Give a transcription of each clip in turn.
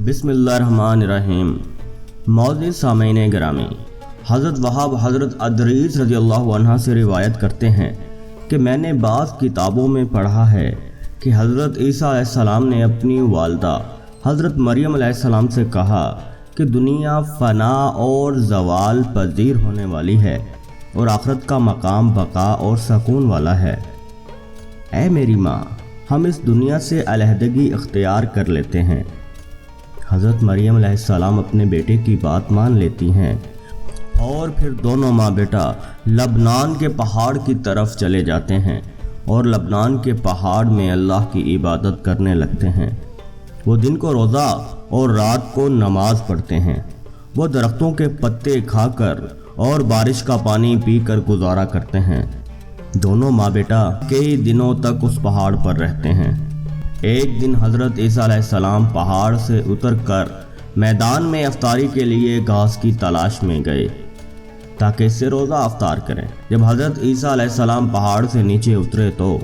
बिस्मिल्लाहिर्रहमानिर्रहीम। मौजूद सामईन गिरामी, हज़रत वहाब हज़रत अदरीस रज़ी अल्लाह अन्हा से रिवायत करते हैं कि मैंने बाज़ किताबों में पढ़ा है कि हज़रत ईसा अलैहिस्सलाम ने अपनी वालदा हज़रत मरियम अलैहिस्सलाम से कहा कि दुनिया फ़ना और ज़वाल पजीर होने वाली है और आखिरत का मकाम बका और सकून वाला है। ऐ मेरी माँ, हम इस दुनिया से अलहदगी इख्तियार कर लेते हैं। हज़रत मरियम अलैहिस्सलाम अपने बेटे की बात मान लेती हैं और फिर दोनों माँ बेटा लबनान के पहाड़ की तरफ चले जाते हैं और लबनान के पहाड़ में अल्लाह की इबादत करने लगते हैं। वो दिन को रोज़ा और रात को नमाज पढ़ते हैं। वो दरख्तों के पत्ते खाकर और बारिश का पानी पीकर गुजारा करते हैं। दोनों माँ बेटा कई दिनों तक उस पहाड़ पर रहते हैं। एक दिन हज़रत ईसा अलैहिस्सलाम पहाड़ से उतरकर मैदान में अफ्तारी के लिए घास की तलाश में गए ताकि इससे रोज़ा अफ्तार करें। जब हज़रत ईसा अलैहिस्सलाम पहाड़ से नीचे उतरे तो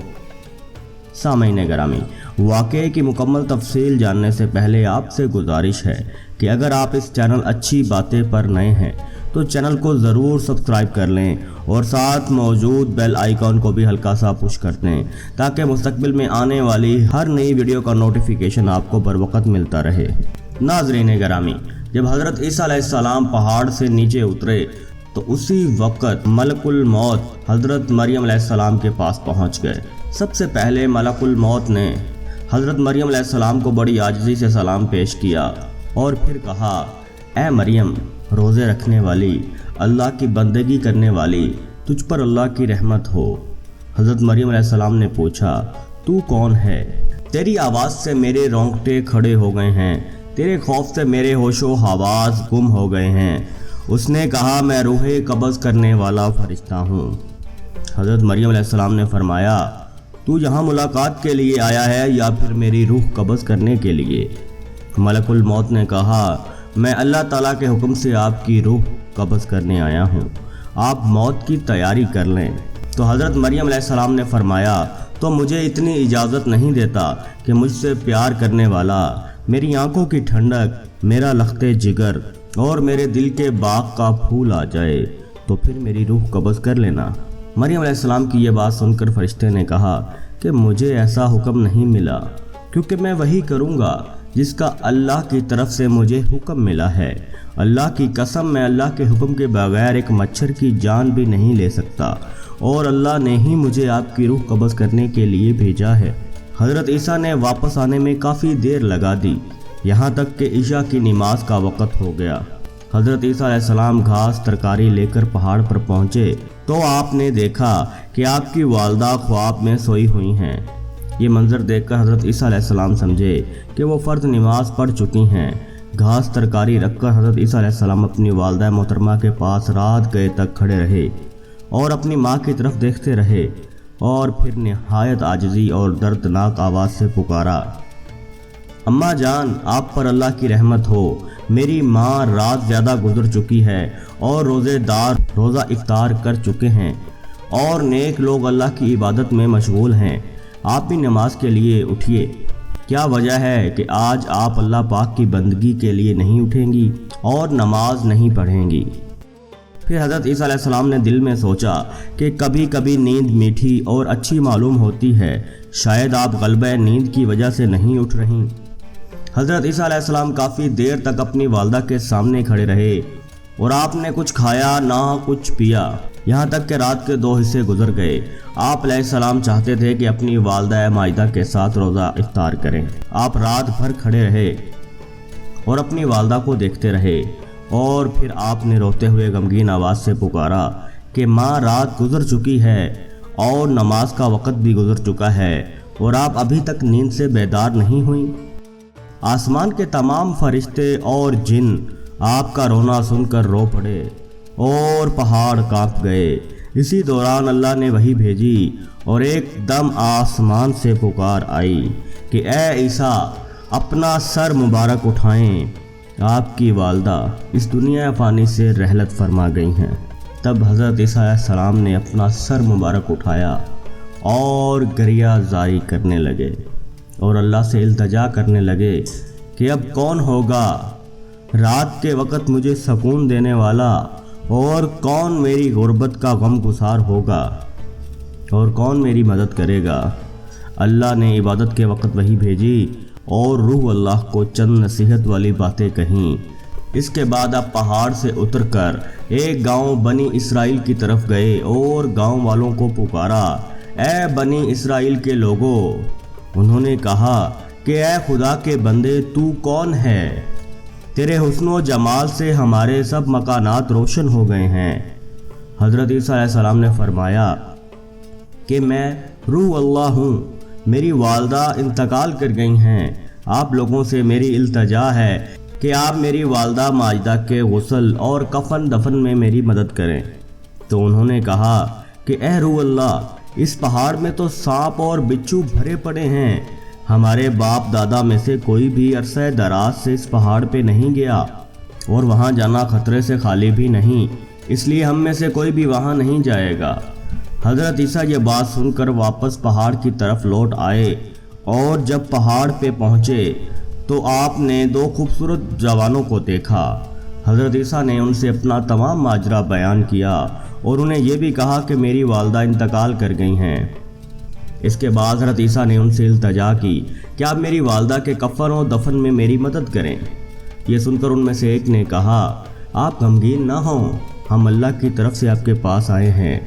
सामईन गिरामी, वाक़े की मुकम्मल तफसील जानने से पहले आपसे गुजारिश है कि अगर आप इस चैनल अच्छी बातें पर नए हैं तो चैनल को ज़रूर सब्सक्राइब कर लें और साथ मौजूद बेल आइकॉन को भी हल्का सा पुश कर दें ताकि मुस्तकबिल में आने वाली हर नई वीडियो का नोटिफिकेशन आपको बर वक्त मिलता रहे। नाज़रीन गिरामी, जब हज़रत ईसा अलैहिस्सलाम पहाड़ से नीचे उतरे तो उसी वक़्त मलकुल मौत हज़रत मरियम अलैहिस्सलाम के पास पहुँच गए। सबसे पहले मलकुल मौत ने हज़रत मरियम अलैहिस्सलाम को बड़ी आजिज़ी से सलाम पेश किया और फिर कहा, ऐ मरियम, रोज़े रखने वाली, अल्लाह की बंदगी करने वाली, तुझ पर अल्लाह की रहमत हो। हज़रत मरियम अलैहिस्सलाम ने पूछा, तू कौन है? तेरी आवाज़ से मेरे रोंगटे खड़े हो गए हैं, तेरे खौफ से मेरे होशो हवास गुम हो गए हैं। उसने कहा, मैं रूहे कब्ज़ करने वाला फरिश्ता हूँ। हज़रत मरियम अलैहिस्सलाम ने फरमाया, तू यहाँ मुलाकात के लिए आया है या फिर मेरी रूह कब्ज़ करने के लिए? मलकुल मौत ने कहा, मैं अल्लाह ताला के हुक्म से आपकी रूह कब्ज़ करने आया हूँ, आप मौत की तैयारी कर लें। तो हज़रत मरियम अलैहिस्सलाम ने फरमाया, तो मुझे इतनी इजाज़त नहीं देता कि मुझसे प्यार करने वाला, मेरी आंखों की ठंडक, मेरा लख्ते जिगर और मेरे दिल के बाग का फूल आ जाए तो फिर मेरी रूह कब्ज़ कर लेना। मरियम अलैहिस्सलाम की ये बात सुनकर फरिश्ते ने कहा कि मुझे ऐसा हुक्म नहीं मिला, क्योंकि मैं वही करूँगा जिसका अल्लाह की तरफ से मुझे हुक्म मिला है। अल्लाह की कसम, मैं अल्लाह के हुक्म के बगैर एक मच्छर की जान भी नहीं ले सकता और अल्लाह ने ही मुझे आपकी रूह कब्ज़ करने के लिए भेजा है। हज़रत ईसा ने वापस आने में काफ़ी देर लगा दी, यहाँ तक कि ईशा की नमाज का वक़्त हो गया। हज़रत ईसा अलैहिस्सलाम घास तरकारी लेकर पहाड़ पर पहुँचे तो आपने देखा कि आपकी वालदा ख्वाब में सोई हुई हैं। ये मंज़र देखकर हज़रत ईसा अलैहिस्सलाम समझे कि वो फ़र्ज़ नमाज पढ़ चुकी हैं। घास तरकारी रखकर हज़रत ईसा अलैहिस्सलाम अपनी वालदा मोहतरमा के पास रात गए तक खड़े रहे और अपनी माँ की तरफ देखते रहे और फिर नहायत आजिज़ी और दर्दनाक आवाज़ से पुकारा, अम्मा जान, आप पर अल्लाह की रहमत हो। मेरी माँ रात ज़्यादा गुजर चुकी है और रोज़ेदार रोज़ा इफ्तार कर चुके हैं और नेक लोग अल्लाह की इबादत में मशगूल हैं। आप भी नमाज के लिए उठिए। क्या वजह है कि आज आप अल्लाह पाक की बंदगी के लिए नहीं उठेंगी और नमाज नहीं पढ़ेंगी? फिर हज़रत ईसा अलैहिस्सलाम ने दिल में सोचा कि कभी कभी नींद मीठी और अच्छी मालूम होती है, शायद आप ग़ल्बे नींद की वजह से नहीं उठ रहीं। हज़रत ईसा अलैहिस्सलाम काफ़ी देर तक अपनी वालदा के सामने खड़े रहे और आपने कुछ खाया ना कुछ पिया, यहाँ तक कि रात के 2 हिस्से गुजर गए। आप अलैहिस्सलाम चाहते थे कि अपनी वालदा माइदा के साथ रोज़ा इफ्तार करें। आप रात भर खड़े रहे और अपनी वालदा को देखते रहे और फिर आपने रोते हुए गमगीन आवाज़ से पुकारा कि माँ, रात गुजर चुकी है और नमाज का वक़्त भी गुजर चुका है और आप अभी तक नींद से बेदार नहीं हुई। आसमान के तमाम फरिश्ते और जिन आपका रोना सुनकर रो पड़े और पहाड़ कांप गए। इसी दौरान अल्लाह ने वही भेजी और एकदम आसमान से पुकार आई कि ए ईसा, अपना सर मुबारक उठाएं, आपकी वालदा इस दुनिया फ़ानी से रहलत फरमा गई हैं। तब हज़रत ईसा अलैहिस्सलाम ने अपना सर मुबारक उठाया और गरिया जारी करने लगे और अल्लाह से इल्तजा करने लगे کہ اب کون ہوگا رات کے وقت مجھے سکون دینے والا، اور کون میری غربت کا غم گسار ہوگا، اور کون میری مدد کرے گا۔ اللہ نے عبادت کے وقت وحی بھیجی اور روح اللہ کو چند نصیحت والی باتیں کہیں۔ اس کے بعد آپ پہاڑ سے اتر کر ایک گاؤں بنی اسرائیل کی طرف گئے اور گاؤں والوں کو پکارا، اے بنی اسرائیل کے لوگوں۔ انہوں نے کہا کہ اے خدا کے بندے، تو کون ہے؟ تیرے حسن و جمال سے ہمارے سب مکانات روشن ہو گئے ہیں۔ حضرت عیسیٰ علیہ السلام نے فرمایا کہ میں روح اللہ ہوں، میری والدہ انتقال کر گئی ہیں، آپ لوگوں سے میری التجا ہے کہ آپ میری والدہ ماجدہ کے غسل اور کفن دفن میں میری مدد کریں۔ تو انہوں نے کہا کہ اے روح اللہ، اس پہاڑ میں تو سانپ اور بچھو بھرے پڑے ہیں، ہمارے باپ دادا میں سے کوئی بھی عرصہ دراز سے اس پہاڑ پہ نہیں گیا، اور وہاں جانا خطرے سے خالی بھی نہیں، اس لیے ہم میں سے کوئی بھی وہاں نہیں جائے گا۔ حضرت عیسیٰ یہ بات سن کر واپس پہاڑ کی طرف لوٹ آئے، اور جب پہاڑ پہ پہنچے تو آپ نے دو خوبصورت جوانوں کو دیکھا۔ حضرت عیسیٰ نے ان سے اپنا تمام ماجرا بیان کیا اور انہیں یہ بھی کہا کہ میری والدہ انتقال کر گئی ہیں۔ اس کے بعد حضرت عیسیٰ نے ان سے التجا کی کہ آپ میری والدہ کے کفن و دفن میں میری مدد کریں۔ یہ سن کر ان میں سے ایک نے کہا، آپ غمگین نہ ہوں، ہم اللہ کی طرف سے آپ کے پاس آئے ہیں،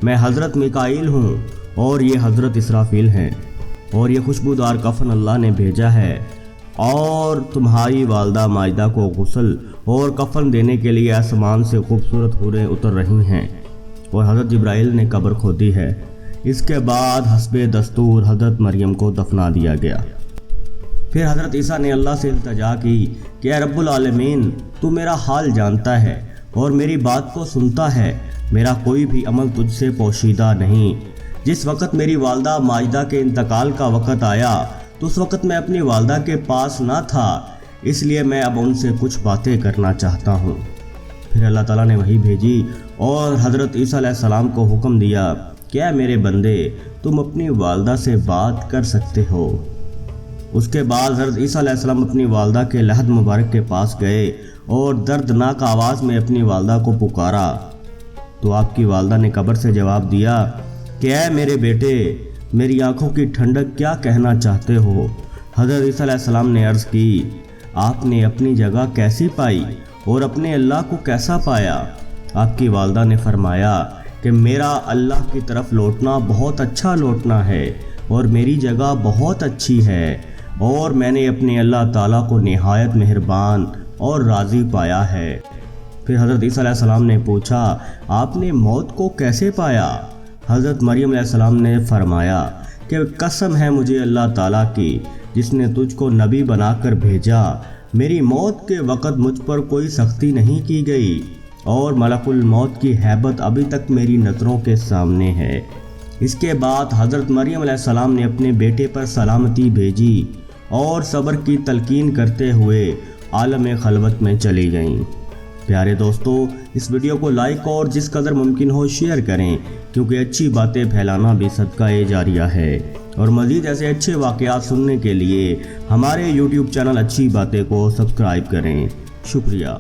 میں حضرت میکائیل ہوں اور یہ حضرت اسرافیل ہیں، اور یہ خوشبودار کفن اللہ نے بھیجا ہے، اور تمہاری والدہ ماجدہ کو غسل اور کفن دینے کے لیے آسمان سے خوبصورت حوریں اتر رہی ہیں، اور حضرت جبرائیل نے قبر کھودی ہے۔ اس کے بعد حسب دستور حضرت مریم کو دفنا دیا گیا۔ پھر حضرت عیسیٰ نے اللہ سے التجا کی کہ اے رب العالمین، تو میرا حال جانتا ہے اور میری بات کو سنتا ہے، میرا کوئی بھی عمل تجھ سے پوشیدہ نہیں۔ جس وقت میری والدہ ماجدہ کے انتقال کا وقت آیا تو اس وقت میں اپنی والدہ کے پاس نہ تھا، اس لیے میں اب ان سے کچھ باتیں کرنا چاہتا ہوں۔ پھر اللہ تعالیٰ نے وحی بھیجی اور حضرت عیسیٰ علیہ السلام کو حکم دیا کہ اے میرے بندے، تم اپنی والدہ سے بات کر سکتے ہو۔ اس کے بعد حضرت عیسیٰ علیہ السلام اپنی والدہ کے لحد مبارک کے پاس گئے اور دردناک آواز میں اپنی والدہ کو پکارا، تو آپ کی والدہ نے قبر سے جواب دیا کہ اے میرے بیٹے، میری آنکھوں کی ٹھنڈک کیا کہنا چاہتے ہو؟ حضرت عیسیٰ علیہ السلام نے عرض کی، آپ نے اپنی جگہ کیسی پائی اور اپنے اللہ کو کیسا پایا؟ آپ کی والدہ نے فرمایا کہ میرا اللہ کی طرف لوٹنا بہت اچھا لوٹنا ہے، اور میری جگہ بہت اچھی ہے، اور میں نے اپنے اللہ تعالیٰ کو نہایت مہربان اور راضی پایا ہے۔ پھر حضرت عیسیٰ علیہ السلام نے پوچھا، آپ نے موت کو کیسے پایا؟ حضرت مریم علیہ السلام نے فرمایا کہ قسم ہے مجھے اللہ تعالیٰ کی جس نے تجھ کو نبی بنا کر بھیجا، میری موت کے وقت مجھ پر کوئی سختی نہیں کی گئی، اور ملک الموت کی ہیبت ابھی تک میری نظروں کے سامنے ہے۔ اس کے بعد حضرت مریم علیہ السلام نے اپنے بیٹے پر سلامتی بھیجی اور صبر کی تلقین کرتے ہوئے عالم خلوت میں چلی گئیں۔ پیارے دوستو، اس ویڈیو کو لائک اور جس قدر ممکن ہو شیئر کریں، کیونکہ اچھی باتیں پھیلانا بھی صدقہ جاریہ ہے، اور مزید ایسے اچھے واقعات سننے کے لیے ہمارے YouTube چینل اچھی باتیں کو سبسکرائب کریں۔ شکریہ۔